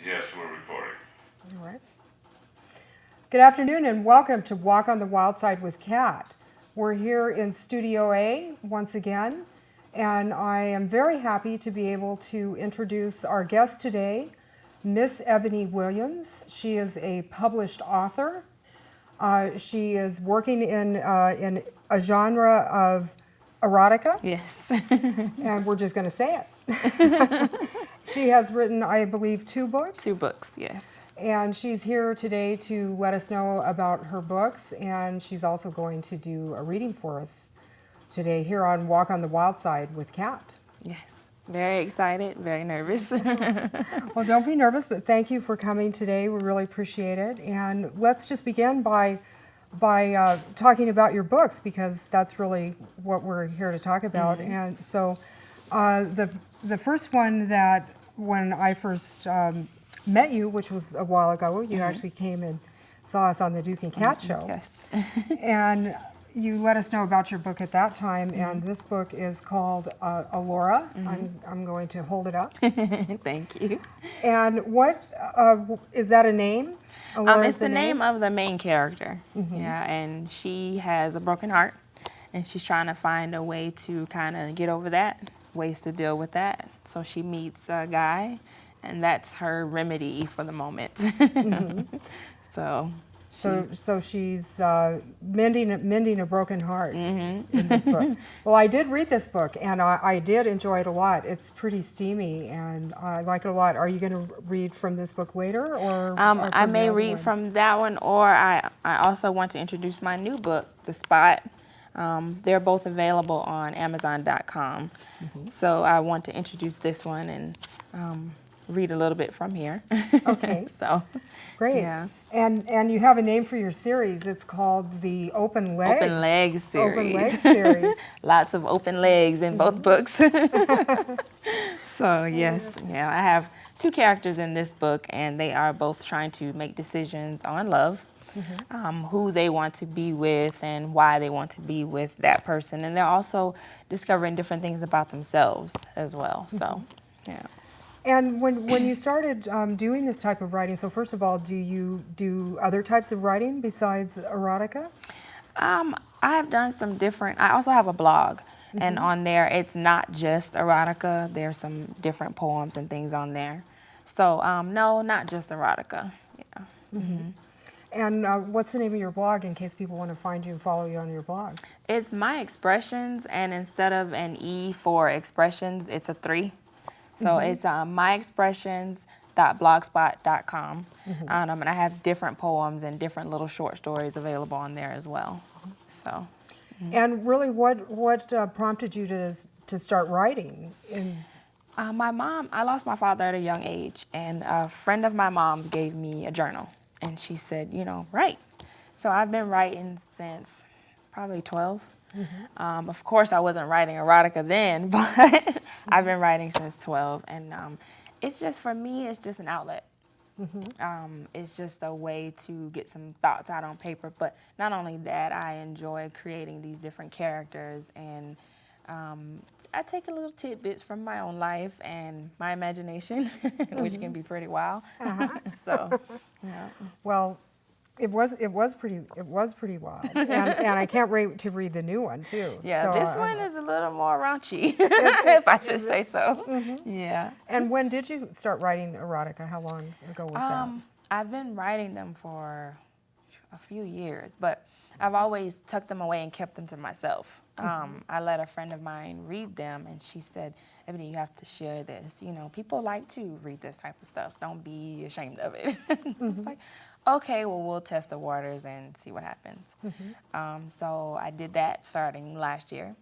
Yes, we're recording. All right. Good afternoon and welcome to Walk on the Wild Side with Kat. We're here in Studio A once again, and I am very happy to be able to introduce our guest today, Miss Ebony Williams. She is a published author. She is working in a genre of erotica, Yes. and we're just going to say it. She has written, I believe, 2 books. 2 books, yes. And she's here today to let us know about her books, and she's also going to do a reading for us today here on Walk on the Wild Side with Kat. Yes. Very excited, very nervous. Well, don't be nervous, but thank you for coming today. We really appreciate it. And let's just begin by talking about your books, because that's really what we're here to talk about. Mm-hmm. And so the first one that when I first met you, which was a while ago, you actually came and saw us on the Duke and Cat show. Yes. And you let us know about your book at that time, and this book is called Alora. I'm going to hold it up. Thank you. And what is that a name? Alora It's is the name of the main character. Yeah, and she has a broken heart, and she's trying to find a way to kind of get over that, ways to deal with that. So she meets a guy, and that's her remedy for the moment. So she's mending a broken heart in this book. Well, I did read this book, and I did enjoy it a lot. It's pretty steamy, and I like it a lot. Are you going to read from this book later, or I from may the other read one? from that one, or I also want to introduce my new book, The Spot. They're both available on Amazon.com. So I want to introduce this one and read a little bit from here. Okay. So Great. yeah. And you have a name for your series. It's called the Open Legs. Open Legs series. Open Legs series. Lots of open legs in both books. So yes, yeah, I have 2 characters in this book, and they are both trying to make decisions on love, who they want to be with and why they want to be with that person. And they're also discovering different things about themselves as well. So, yeah. And when you started doing this type of writing, so first of all, do you do other types of writing besides erotica? I have done some different, I also have a blog, and on there it's not just erotica, there's some different poems and things on there. So no, not just erotica. Yeah. And what's the name of your blog in case people want to find you and follow you on your blog? It's My Expressions, and instead of an E for expressions, it's a 3. So it's myexpressions.blogspot.com. And I have different poems and different little short stories available on there as well. So. And really, what prompted you to start writing? My mom, I lost my father at a young age, and a friend of my mom's gave me a journal, and she said, write. So I've been writing since probably 12. Of course, I wasn't writing erotica then, but I've been writing since 12, and it's just, for me, it's just an outlet. It's just a way to get some thoughts out on paper, but not only that, I enjoy creating these different characters, and I take a little tidbits from my own life and my imagination, which can be pretty wild. So, yeah. Well, it was pretty wild, and I can't wait to read the new one too. Yeah, So, this one is a little more raunchy, if I should say so. Yeah. And when did you start writing erotica? How long ago was that? I've been writing them for a few years, but I've always tucked them away and kept them to myself. I let a friend of mine read them, and she said, Ebony, you have to share this. People like to read this type of stuff. Don't be ashamed of it. It's like, okay, well, we'll test the waters and see what happens. So I did that starting last year,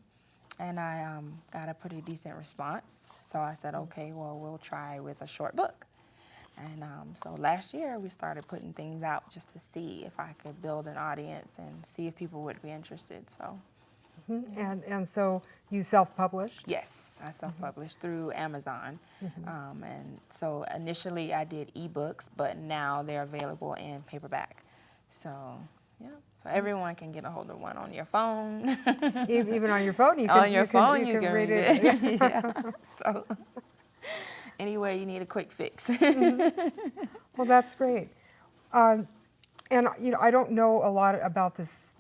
and I got a pretty decent response. So I said, okay, well, we'll try with a short book. And so last year we started putting things out just to see if I could build an audience and see if people would be interested. So. And so you self-published? Yes, I self-published through Amazon. And so initially I did ebooks, but now they're available in paperback. So, yeah. So everyone can get a hold of one on your phone. Even on your phone, you can, on your phone, you can read it. Yeah. So. anywhere you need a quick fix. Well, that's great. And I don't know a lot about this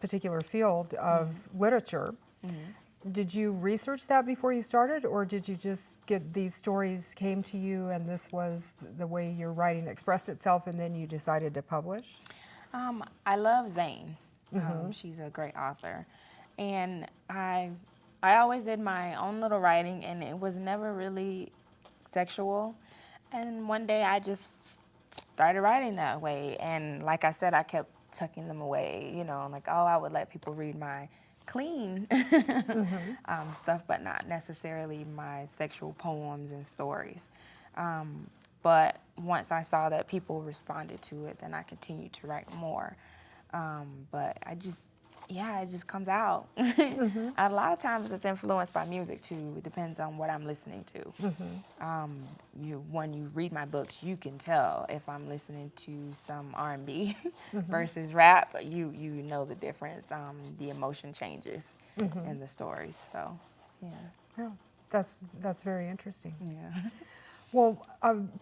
particular field of literature. Did you research that before you started, or did you just get these stories came to you and this was the way your writing expressed itself, and then you decided to publish? I love Zane. She's a great author, and I always did my own little writing, and it was never really sexual. And one day I just started writing that way, and like I said, I kept tucking them away. Like, oh, I would let people read my clean stuff, but not necessarily my sexual poems and stories. But once I saw that people responded to it, then I continued to write more. But it just comes out. A lot of times it's influenced by music too. It depends on what I'm listening to. When you read my books, you can tell if I'm listening to some R&B versus rap. You know the difference. The emotion changes in the stories. So, yeah. Yeah, that's very interesting. Yeah. Well,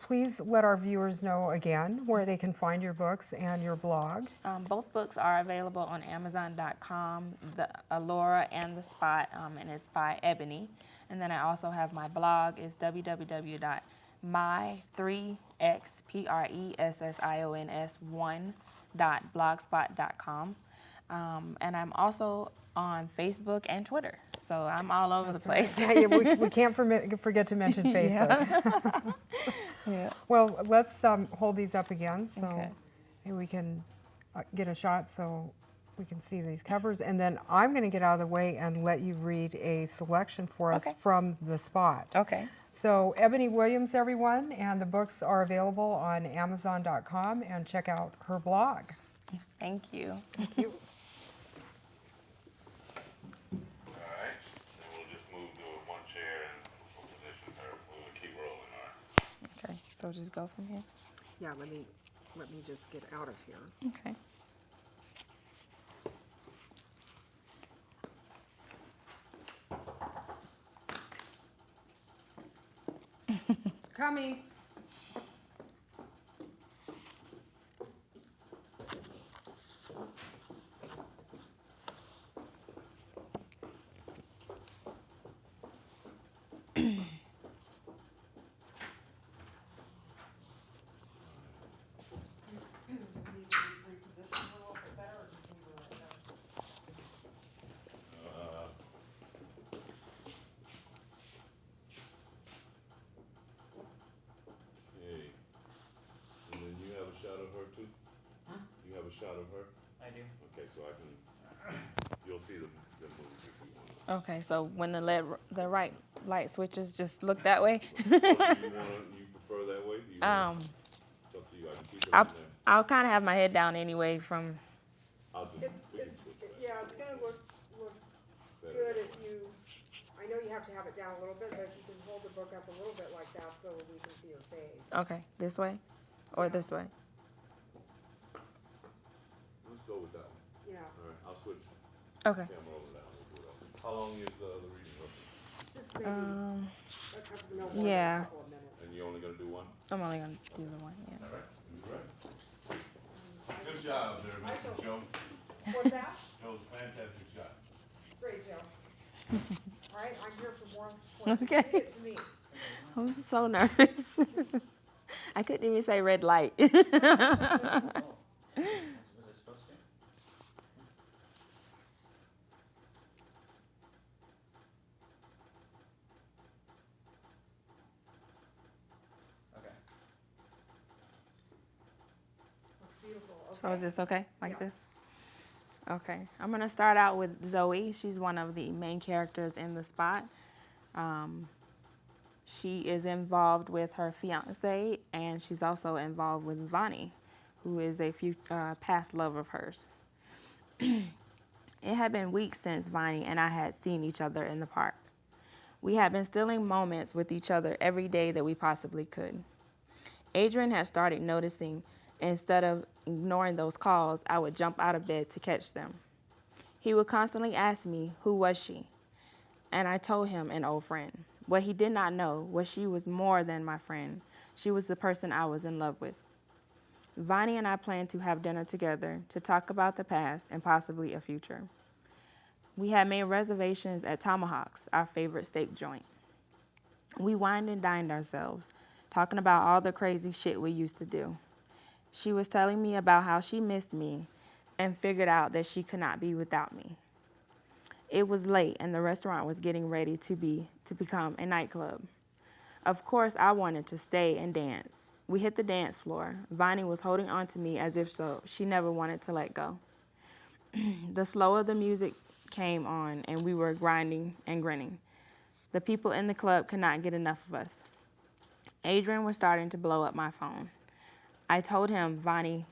please let our viewers know again where they can find your books and your blog. Both books are available on Amazon.com, the Allura and The Spot, and it's by Ebony. And then I also have my blog is my3xpressions1.blogspot.com. And I'm also on Facebook and Twitter. So I'm all over the place. Right. Yeah, we can't forget to mention Facebook. Yeah. Well, let's hold these up again so Okay. maybe we can get a shot so we can see these covers. And then I'm going to get out of the way and let you read a selection for us from The Spot. Okay. So Ebony Williams, everyone, and the books are available on Amazon.com, and check out her blog. Thank you. Thank you. Okay, so just go from here. Yeah, let me just get out of here. Okay. Coming. Shot of her? I do. Okay, so you'll see the movie if you want. Okay, so when the right light switches, just look that way. You prefer that way? It's up to you. I can keep it in there. I'll kind of have my head down anyway from. We can switch back. Yeah, it's going to look good if you, I know you have to have it down a little bit, but if you can hold the book up a little bit like that so we can see your face. Okay, this way or this way? Let's go with that one. Yeah, All right, I'll switch Okay. camera over that one. We'll do that. How long is the reading roughly? just maybe a couple, no more than yeah. a couple of minutes. And you're only gonna do one? I'm only gonna do the one. Yeah. All right, good job there, Mr. Joe. What's that? That was a fantastic shot. Great, Joe. All right, I'm here for more support. Just Okay. Read it to me. I'm so nervous. I couldn't even say red light. Was it supposed to? Okay. Looks beautiful. So is this okay, like Yes. this? Okay, I'm gonna start out with Zoe. She's one of the main characters in The Spot. She is involved with her fiance, and she's also involved with Vonnie, who is a past love of hers. It had been weeks since Vonnie and I had seen each other in the park. We had been stealing moments with each other every day that we possibly could. Adrian had started noticing instead of ignoring those calls, I would jump out of bed to catch them. He would constantly ask me, who was she? And I told him, an old friend. What he did not know was she was more than my friend. She was the person I was in love with. Vonnie and I planned to have dinner together to talk about the past and possibly a future. We had made reservations at Tomahawk's, our favorite steak joint. We wined and dined ourselves, talking about all the crazy shit we used to do. She was telling me about how she missed me and figured out that she could not be without me. It was late and the restaurant was getting ready to become a nightclub. Of course, I wanted to stay and dance. We hit the dance floor. Vonnie was holding on to me as if she never wanted to let go. The slower the music came on and we were grinding and grinning. The people in the club could not get enough of us. Adrian was starting to blow up my phone. I told him, Vonnie,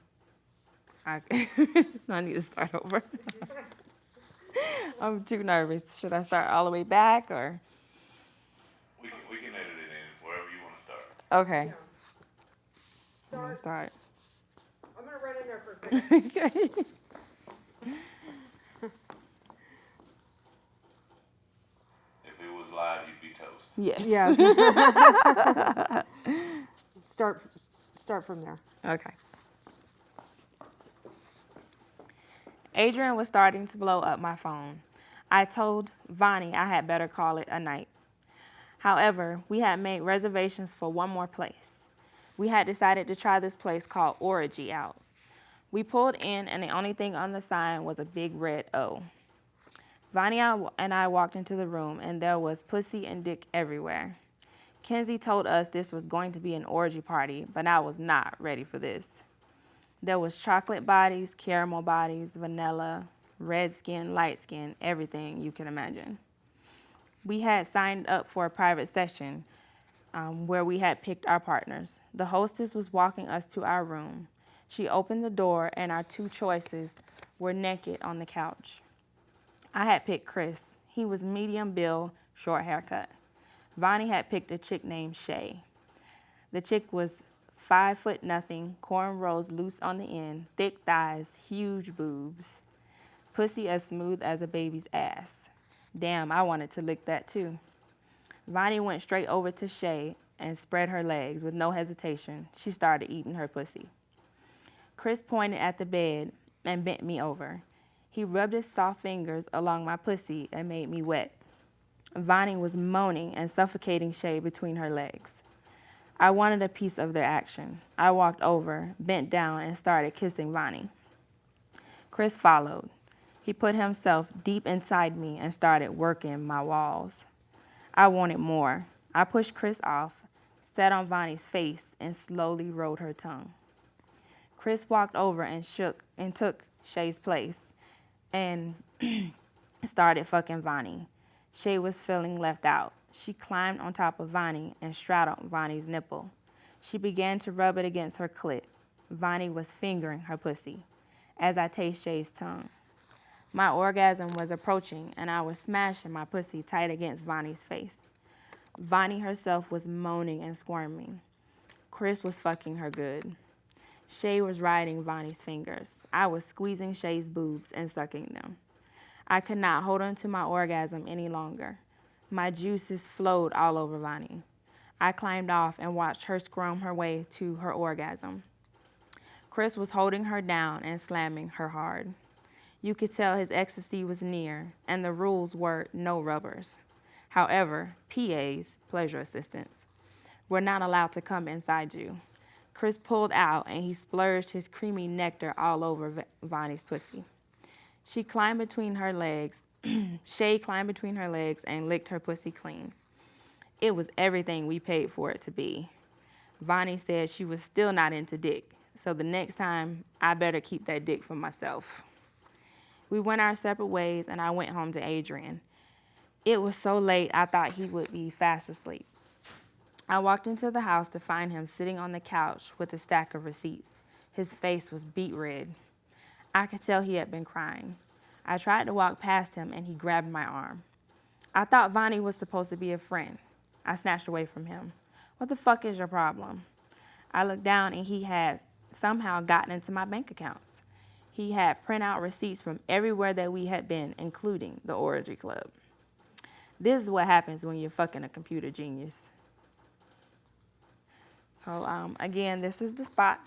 I need to start over. I'm too nervous. Should I start all the way back or? We can edit it in wherever you want to start. Okay. Yeah. I'm gonna start. I'm going to run in there for a second. Okay. If it was live, you'd be toast. Yes. Yes. Start from there. Okay. Adrian was starting to blow up my phone. I told Vonnie I had better call it a night. However, we had made reservations for one more place. We had decided to try this place called Orgy out. We pulled in, and the only thing on the sign was a big red O. Vonnie and I walked into the room, and there was pussy and dick everywhere. Kenzie told us this was going to be an orgy party, but I was not ready for this. There was chocolate bodies, caramel bodies, vanilla, red skin, light skin, everything you can imagine. We had signed up for a private session where we had picked our partners. The hostess was walking us to our room. She opened the door, and our two choices were naked on the couch. I had picked Chris. He was medium build, short haircut. Vonnie had picked a chick named Shay. The chick was 5'0", cornrows loose on the end, thick thighs, huge boobs, pussy as smooth as a baby's ass. Damn, I wanted to lick that too. Vonnie went straight over to Shay and spread her legs with no hesitation. She started eating her pussy. Chris pointed at the bed and bent me over. He rubbed his soft fingers along my pussy and made me wet. Vonnie was moaning and suffocating Shay between her legs. I wanted a piece of their action. I walked over, bent down, and started kissing Vonnie. Chris followed. He put himself deep inside me and started working my walls. I wanted more. I pushed Chris off, sat on Vonnie's face, and slowly rolled her tongue. Chris walked over and took Shay's place and started fucking Vonnie. Shay was feeling left out. She climbed on top of Vonnie and straddled Vonnie's nipple. She began to rub it against her clit. Vonnie was fingering her pussy as I tasted Shay's tongue. My orgasm was approaching, and I was smashing my pussy tight against Vonnie's face. Vonnie herself was moaning and squirming. Chris was fucking her good. Shay was riding Vonnie's fingers. I was squeezing Shay's boobs and sucking them. I could not hold on to my orgasm any longer. My juices flowed all over Vonnie. I climbed off and watched her squirm her way to her orgasm. Chris was holding her down and slamming her hard. You could tell his ecstasy was near, and the rules were no rubbers. However, PAs, pleasure assistants, were not allowed to come inside you. Chris pulled out, and he splurged his creamy nectar all over Vonnie's pussy. She climbed between her legs. Shay climbed between her legs and licked her pussy clean. It was everything we paid for it to be. Vonnie said she was still not into dick, so the next time I better keep that dick for myself. We went our separate ways, and I went home to Adrian. It was so late, I thought he would be fast asleep. I walked into the house to find him sitting on the couch with a stack of receipts. His face was beet red. I could tell he had been crying. I tried to walk past him, and he grabbed my arm. I thought Vonnie was supposed to be a friend. I snatched away from him. What the fuck is your problem? I looked down, and he had somehow gotten into my bank accounts. He had printout receipts from everywhere that we had been, including the Orgy Club. This is what happens when you're fucking a computer genius. So again, this is the spot.